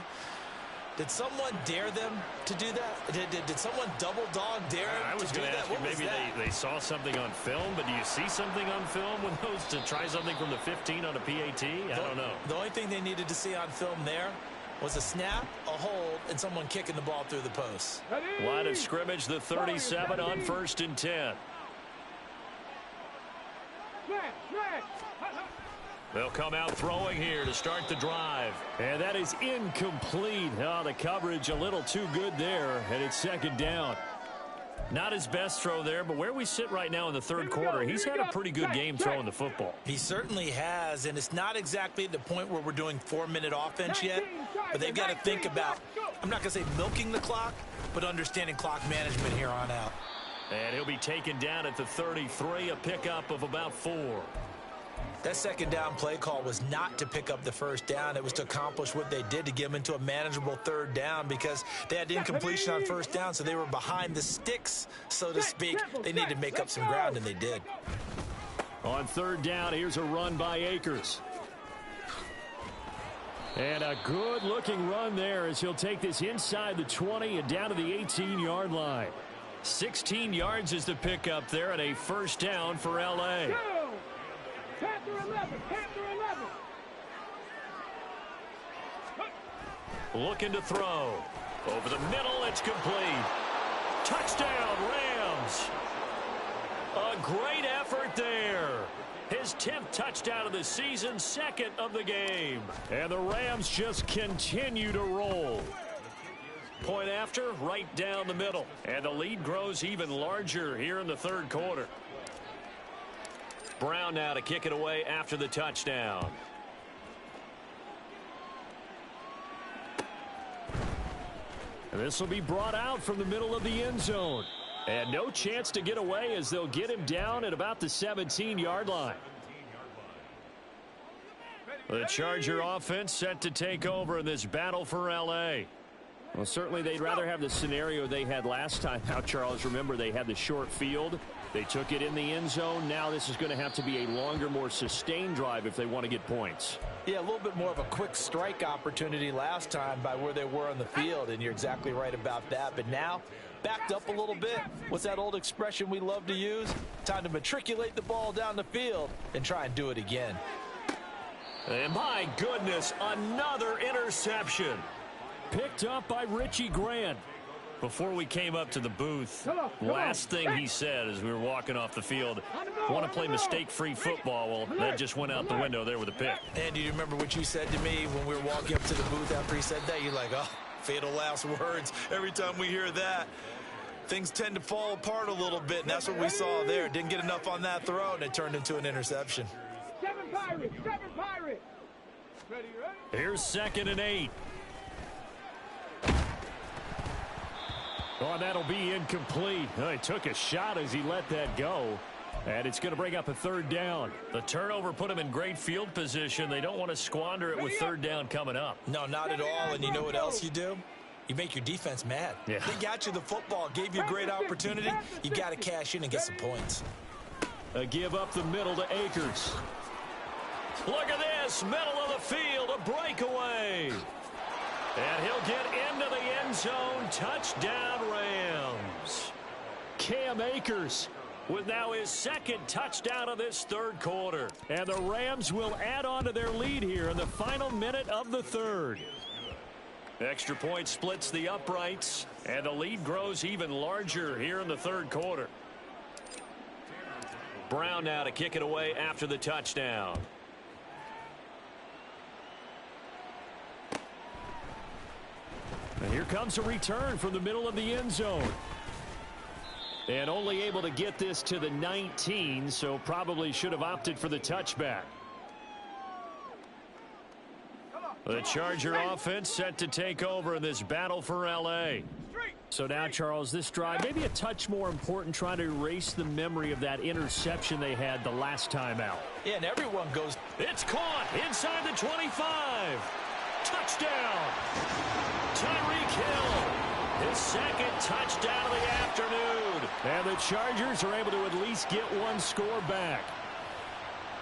Did someone dare them to do that? Did someone double dog dare them I was to do going to that? ask you, maybe they saw something on film, but do you see something on film with those to try something from the 15 on a PAT? I don't know. The only thing they needed to see on film there was a snap, a hold, and someone kicking the ball through the post. Line of scrimmage, the 37 on 1st and 10. They'll come out throwing here to start the drive. And that is incomplete. Oh, the coverage a little too good there, and it's second down. Not his best throw there, but where we sit right now in the third quarter, he's had a pretty good game throwing the football. He certainly has, and it's not exactly at the point where we're doing 4-minute offense yet, but they've got to think about, I'm not going to say milking the clock, but understanding clock management here on out. And he'll be taken down at the 33, a pickup of about 4. That second down play call was not to pick up the first down. It was to accomplish what they did, to get them into a manageable third down, because they had incompletion on first down, so they were behind the sticks, so to speak. They needed to make up some ground, and they did. On third down, here's a run by Akers. And a good-looking run there as he'll take this inside the 20 and down to the 18-yard line. 16 yards is the pickup there, and a first down for L.A. Panther 11, Panther 11. Looking to throw. Over the middle, it's complete. Touchdown, Rams. A great effort there. His 10th touchdown of the season, second of the game. And the Rams just continue to roll. Point after, right down the middle. And the lead grows even larger here in the third quarter. Brown now to kick it away after the touchdown. And this will be brought out from the middle of the end zone. And no chance to get away as they'll get him down at about the 17-yard line. The Charger offense set to take over in this battle for L.A. Well, certainly they'd rather have the scenario they had last time out, Charles. Remember, they had the short field. They took it in the end zone. Now this is going to have to be a longer, more sustained drive if they want to get points. Yeah, a little bit more of a quick strike opportunity last time by where they were on the field, and you're exactly right about that. But now, backed up a little bit. What's that old expression we love to use? Time to matriculate the ball down the field and try and do it again. And my goodness, another interception. Picked up by Richie Grant. Before we came up to the booth, last thing he said as we were walking off the field, want to play mistake-free football. Well, that just went out the window there with a pick. And do you remember what you said to me when we were walking up to the booth after he said that? You're like, oh, fatal last words. Every time we hear that, things tend to fall apart a little bit, and that's what we saw there. Didn't get enough on that throw, and it turned into an interception. 7 Pirates, 7 Pirates. Ready, ready? Here's 2nd and 8. Oh, that'll be incomplete. Oh, he took a shot as he let that go. And it's going to bring up a third down. The turnover put him in great field position. They don't want to squander it with third down coming up. No, not at all. And you know what else you do? You make your defense mad. Yeah. They got you the football, gave you a great opportunity. You got to cash in and get some points. A give up the middle to Akers. Look at this, middle of the field, a breakaway. And he'll get into the end zone. Touchdown, Rams. Cam Akers with now his 2nd touchdown of this third quarter. And the Rams will add on to their lead here in the final minute of the third. Extra point splits the uprights, and the lead grows even larger here in the third quarter. Brown now to kick it away after the touchdown. And here comes a return from the middle of the end zone. And only able to get this to the 19, so probably should have opted for the touchback. The Charger offense set to take over in this battle for L.A. So now, Charles, this drive maybe a touch more important, trying to erase the memory of that interception they had the last time out. Yeah, and everyone goes. It's caught inside the 25. Touchdown. Tyreek Hill, his 2nd touchdown of the afternoon. And the Chargers are able to at least get one score back.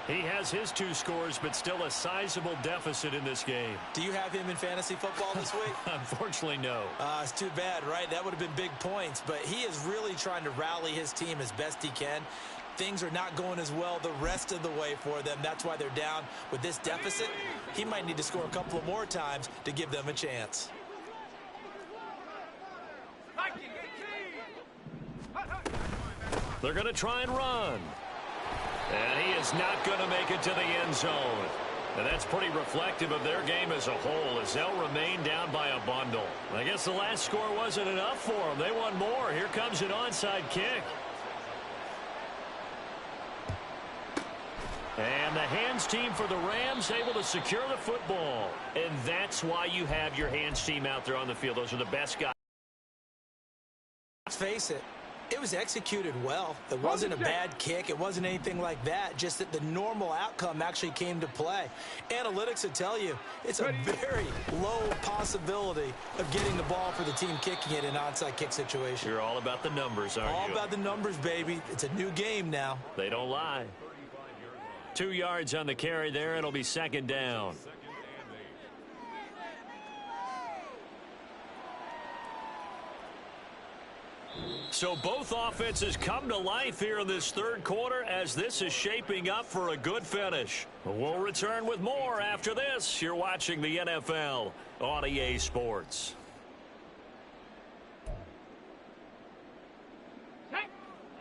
He has his 2 scores, but still a sizable deficit in this game. Do you have him in fantasy football this week? Unfortunately, no. It's too bad, right? That would have been big points, but he is really trying to rally his team as best he can. Things are not going as well the rest of the way for them. That's why they're down with this deficit. He might need to score a couple of more times to give them a chance. They're going to try and run. And he is not going to make it to the end zone. And that's pretty reflective of their game as a whole, as they'll remain down by a bundle. I guess the last score wasn't enough for them. They want more. Here comes an onside kick. And the hands team for the Rams able to secure the football. And that's why you have your hands team out there on the field. Those are the best guys. Let's face it, it was executed well. It wasn't a bad kick. It wasn't anything like that. Just that the normal outcome actually came to play. Analytics would tell you it's a very low possibility of getting the ball for the team kicking it in an onside kick situation. You're all about the numbers, aren't you? All about the numbers, baby. It's a new game now. They don't lie. 2 yards on the carry there. It'll be second down. So both offenses come to life here in this third quarter as this is shaping up for a good finish. We'll return with more after this. You're watching the NFL on EA Sports.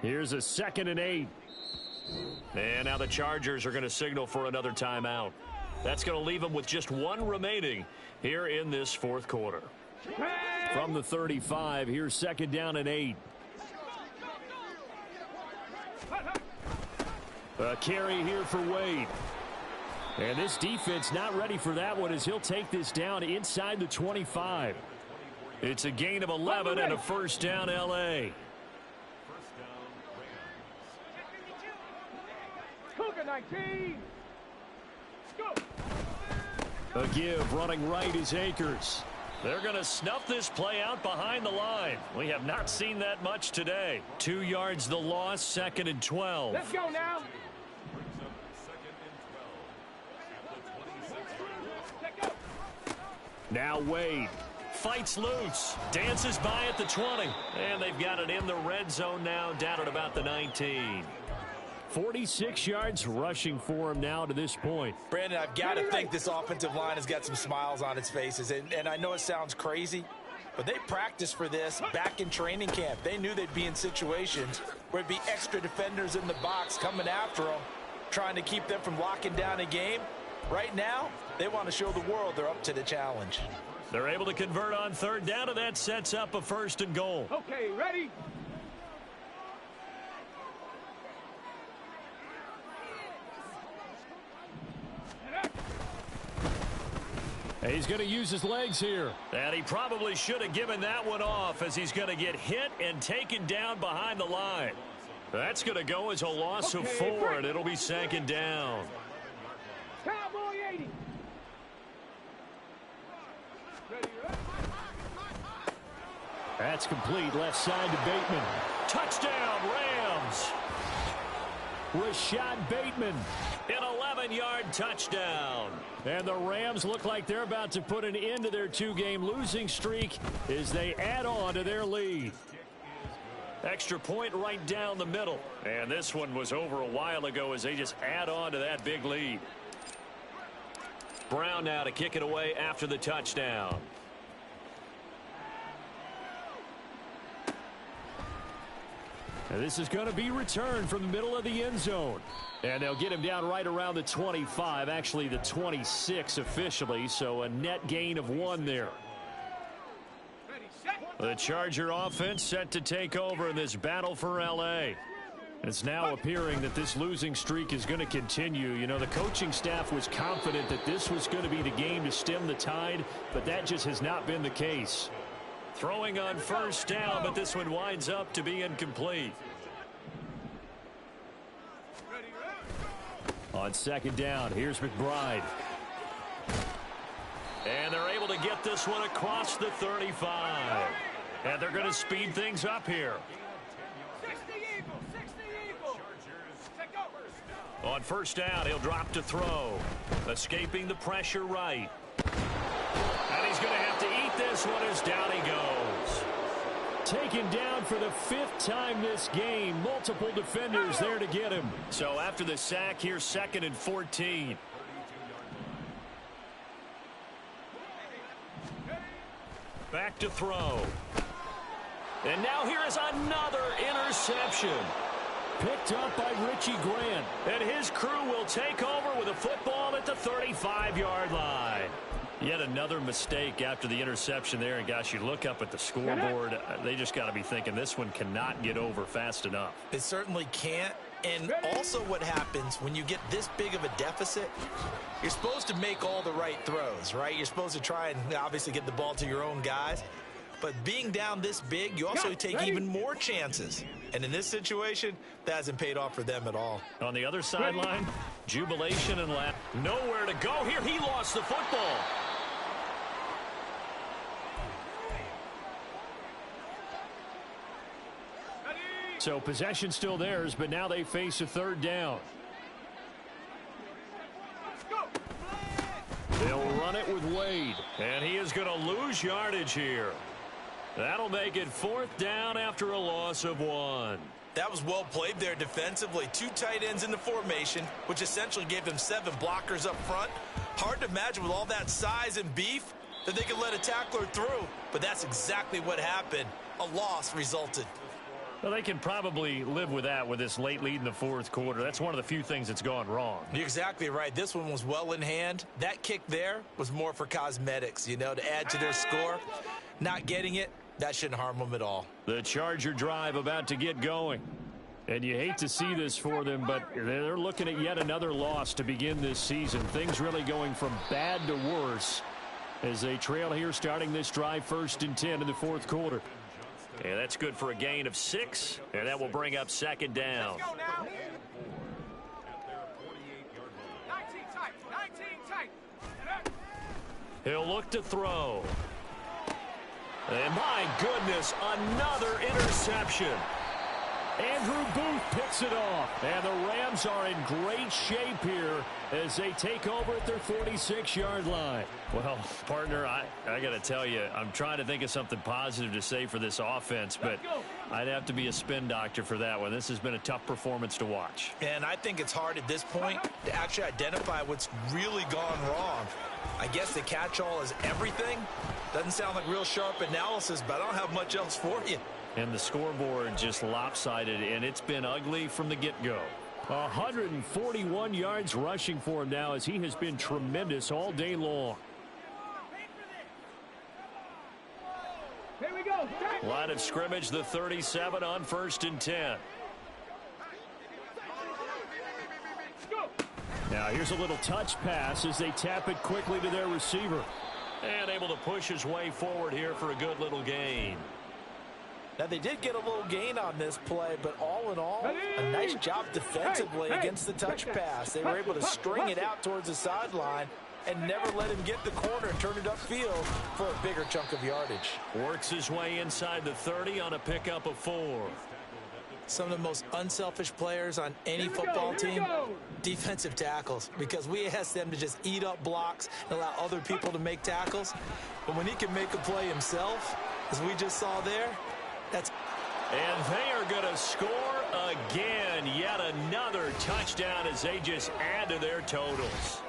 Here's a 2nd and 8. And now the Chargers are going to signal for another timeout. That's going to leave them with just 1 remaining here in this fourth quarter. From the 35, here's 2nd down and 8. A carry here for Wade. And this defense not ready for that one as he'll take this down inside the 25. It's a gain of 11 and a first down L.A. Cougar 19. Go. A give running right is Akers. They're going to snuff this play out behind the line. We have not seen that much today. 2 yards the loss, 2nd and 12. Let's go now. Now Wade fights loose, dances by at the 20. And they've got it in the red zone now, down at about the 19. 46 yards rushing for him now to this point. Brandon, I've got to think this offensive line has got some smiles on its faces. And I know it sounds crazy, but they practiced for this back in training camp. They knew they'd be in situations where it'd be extra defenders in the box coming after them, trying to keep them from locking down a game. Right now, they want to show the world they're up to the challenge. They're able to convert on 3rd down, and that sets up a 1st and goal. Okay, ready? He's going to use his legs here. And he probably should have given that one off as he's going to get hit and taken down behind the line. That's going to go as a loss of 4, and it'll be 2nd down. Cowboy 80. That's complete. Left side to Bateman. Touchdown, Rams. Rashad Bateman, an 11-yard touchdown. And the Rams look like they're about to put an end to their 2-game losing streak as they add on to their lead. Extra point right down the middle. And this one was over a while ago as they just add on to that big lead. Brown now to kick it away after the touchdown. And this is going to be returned from the middle of the end zone. And they'll get him down right around the 25, actually the 26 officially, so a net gain of 1 there. The Charger offense set to take over in this battle for L.A. It's now appearing that this losing streak is going to continue. You know, the coaching staff was confident that this was going to be the game to stem the tide, but that just has not been the case. Throwing on 1st down, but this one winds up to be incomplete. On 2nd down, here's McBride. And they're able to get this one across the 35. And they're going to speed things up here. 60 Eagles, 60 Eagles. On 1st down, he'll drop to throw. Escaping the pressure right. And he's going to have to eat this one as down he goes. Taken down for the 5th time this game. Multiple defenders there to get him. So after the sack, here's 2nd and 14. Back to throw. And now here is another interception. Picked up by Richie Grant. And his crew will take over with a football at the 35. 5-yard line. Yet another mistake after the interception there. And, gosh, you look up at the scoreboard. They just got to be thinking this one cannot get over fast enough. It certainly can't. And also what happens when you get this big of a deficit, you're supposed to make all the right throws, right? You're supposed to try and obviously get the ball to your own guys. But being down this big, you also take even more chances. And in this situation, that hasn't paid off for them at all. On the other sideline, jubilation and laugh. Nowhere to go here. He lost the football. So possession still theirs, but now they face a third down. They'll run it with Wade, and he is going to lose yardage here. That'll make it 4th down after a loss of 1. That was well played there defensively. 2 tight ends in the formation, which essentially gave them 7 blockers up front. Hard to imagine with all that size and beef that they could let a tackler through, but that's exactly what happened. A loss resulted. Well, they can probably live with that with this late lead in the 4th quarter. That's one of the few things that's gone wrong. You're exactly right. This one was well in hand. That kick there was more for cosmetics, you know, to add to their score. Not getting it, that shouldn't harm them at all. The Charger drive about to get going. And you hate to see this for them, but they're looking at yet another loss to begin this season. Things really going from bad to worse as they trail here starting this drive 1st and 10 in the 4th quarter. And that's good for a gain of 6, and that will bring up 2nd down. Let's go now. 19 tight, 19 tight. He'll look to throw. And my goodness, another interception. Andrew Booth picks it off. And the Rams are in great shape here as they take over at their 46-yard line. Well, partner, I got to tell you, I'm trying to think of something positive to say for this offense, but I'd have to be a spin doctor for that one. This has been a tough performance to watch. And I think it's hard at this point to actually identify what's really gone wrong. I guess the catch-all is everything. Doesn't sound like real sharp analysis, but I don't have much else for you. And the scoreboard just lopsided, and it's been ugly from the get-go. 141 yards rushing for him now as he has been tremendous all day long. Here we go. Line of scrimmage, the 37 on 1st and 10. Now here's a little touch pass as they tap it quickly to their receiver. And able to push his way forward here for a good little gain. Now, they did get a little gain on this play, but all in all, a nice job defensively against the touch pass. They were able to string it out towards the sideline and never let him get the corner and turn it upfield for a bigger chunk of yardage. Works his way inside the 30 on a pickup of 4. Some of the most unselfish players on any football team, defensive tackles, because we ask them to just eat up blocks and allow other people to make tackles. But when he can make a play himself, as we just saw there, and they are going to score again. Yet another touchdown as they just add to their totals.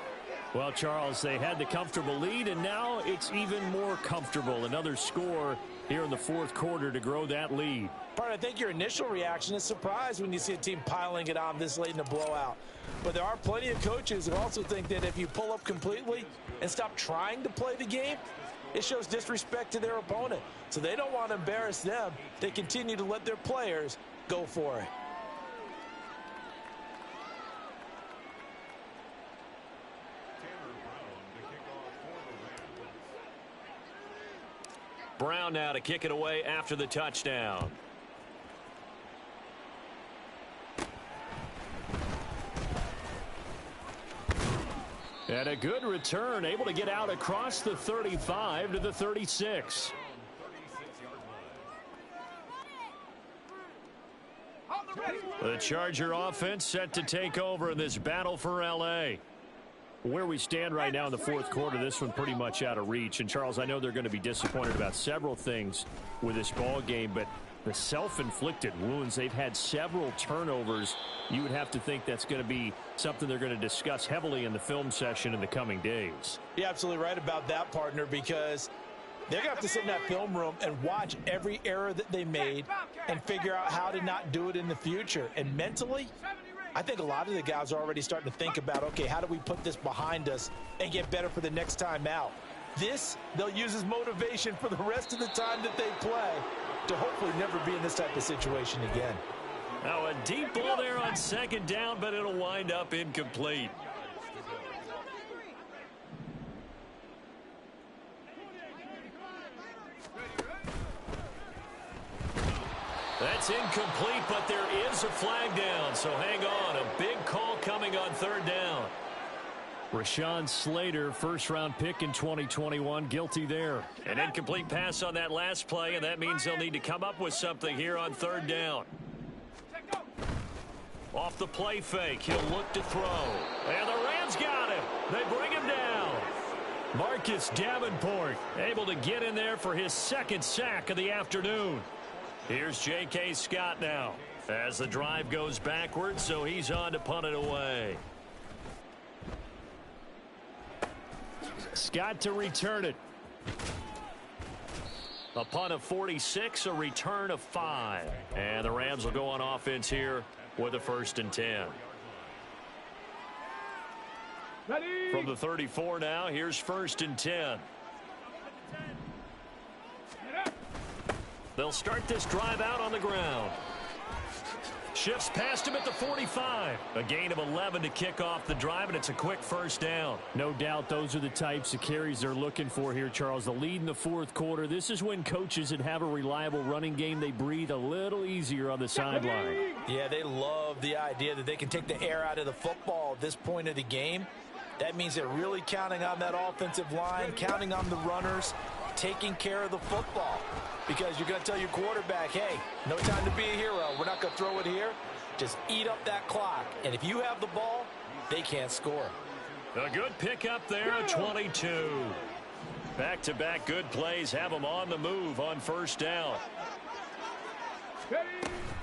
Well, Charles, they had the comfortable lead, and now it's even more comfortable. Another score here in the 4th quarter to grow that lead. I think your initial reaction is surprise when you see a team piling it on this late in the blowout. But there are plenty of coaches who also think that if you pull up completely and stop trying to play the game, it shows disrespect to their opponent. So they don't want to embarrass them. They continue to let their players go for it. Brown now to kick it away after the touchdown. And a good return, able to get out across the 35 to the 36. The Charger offense set to take over in this battle for L.A. Where we stand right now in the 4th quarter, this one pretty much out of reach. And, Charles, I know they're going to be disappointed about several things with this ball game, but the self-inflicted wounds, they've had several turnovers. You would have to think that's going to be something they're going to discuss heavily in the film session in the coming days. You're absolutely right about that, partner, because they're going to have to sit in that film room and watch every error that they made and figure out how to not do it in the future. And mentally, I think a lot of the guys are already starting to think about, okay, how do we put this behind us and get better for the next time out? This, they'll use as motivation for the rest of the time that they play to hopefully never be in this type of situation again. Now a deep ball there on second down, but it'll wind up incomplete. That's incomplete, but there is a flag down, so hang on. A big call coming on third down. Rashawn Slater, first-round pick in 2021, guilty there. An incomplete pass on that last play, and that means they'll need to come up with something here on third down. Off the play fake, he'll look to throw. And the Rams got him. They bring him down. Marcus Davenport able to get in there for his second sack of the afternoon. Here's J.K. Scott now as the drive goes backwards, so he's on to punt it away. Scott to return it. A punt of 46, a return of 5. And the Rams will go on offense here with a 1st and 10. Ready. From the 34 now, here's 1st and 10. They'll start this drive out on the ground. Shifts past him at the 45. A gain of 11 to kick off the drive, and it's a quick first down. No doubt those are the types of carries they're looking for here, Charles. The lead in the fourth quarter. This is when coaches that have a reliable running game, they breathe a little easier on the sideline. Yeah, they love the idea that they can take the air out of the football at this point of the game. That means they're really counting on that offensive line, counting on the runners, taking care of the football. Because you're going to tell your quarterback, hey, no time to be a hero. We're not going to throw it here. Just eat up that clock. And if you have the ball, they can't score. A good pickup there, 22. Back-to-back good plays have them on the move on first down.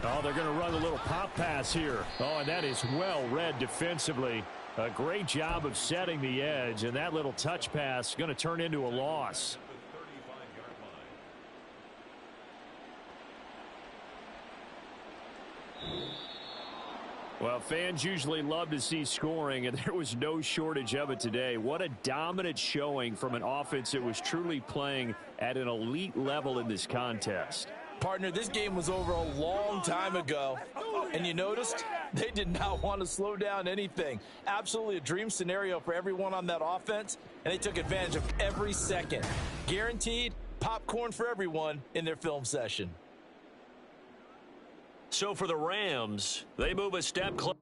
Oh, they're going to run a little pop pass here. Oh, and that is well read defensively. A great job of setting the edge, and that little touch pass is going to turn into a loss. Well, fans usually love to see scoring, and there was no shortage of it today. What a dominant showing from an offense that was truly playing at an elite level in this contest. Partner, this game was over a long time ago, and you noticed they did not want to slow down anything. Absolutely a dream scenario for everyone on that offense, and they took advantage of every second. Guaranteed popcorn for everyone in their film session. So for the Rams, they move a step closer.